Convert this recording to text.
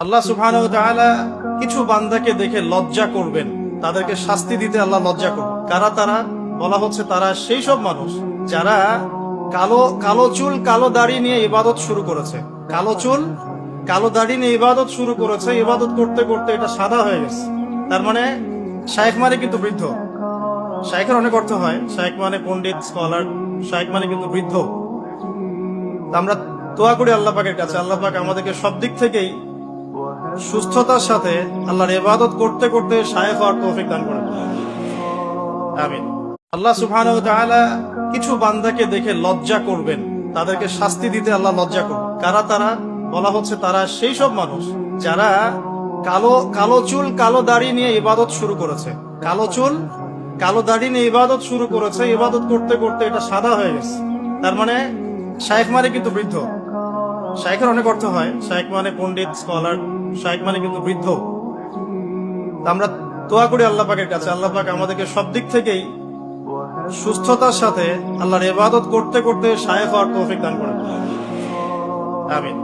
আল্লাহ সুবহানাহু ওয়া তাআলা কিছু বান্দাকে দেখে লজ্জা করবেন, তাদেরকে শাস্তি দিতে আল্লাহ লজ্জা করবেন। কারা তারা? বলা হচ্ছে তারা সেই সব মানুষ যারা কালো কালো চুল কালো দাড়ি নিয়ে ইবাদত শুরু করেছে। কালো চুল কালো দাড়ি নিয়ে ইবাদত শুরু করেছে, ইবাদত করতে করতে এটা সাদা হয়ে গেছে। তার মানে শায়েখ মানে কিন্তু বৃদ্ধ। শায়েখের অনেক অর্থ হয়, শায়েখ মানে পণ্ডিত, স্কলার। শায়েখ মানে কিন্তু বৃদ্ধ। আমরা দোয়া করি আল্লাহ পাকের কাছে, আল্লাহ পাক আমাদেরকে সব দিক থেকেই সুস্থতার সাথে আল্লাহর ইবাদত করতে করতে শায়েখ হওয়ার তৌফিক দান করেন। আমিন। আল্লাহ সুবহানাহু ওয়া তাআলা কিছু বান্দাকে দেখে লজ্জা করবেন, তাদেরকে শাস্তি দিতে আল্লাহ লজ্জা করবেন। কারা তারা? বলা হচ্ছে তারা সেই সব মানুষ যারা কালো চুল কালো দাড়ি নিয়ে ইবাদত শুরু করেছে। কালো চুল কালো দাড়ি নিয়ে ইবাদত শুরু করেছে, ইবাদত করতে করতে এটা সাদা হয়ে গেছে। তার মানে শায়েখ মানে কিন্তু বৃদ্ধ। শায়েখের অনেক অর্থ হয়, শায়েখ মানে পণ্ডিত, স্কলার। শায়েখ মানে কিন্তু বৃদ্ধ। আমরা দোয়া করি আল্লাহ পাকের কাছে, আল্লাহ পাক আমাদেরকে সব দিক থেকেই সুস্থতার সাথে আল্লাহর ইবাদত করতে করতে শায়েখ হওয়ার তৌফিক দান করেন। আমিন।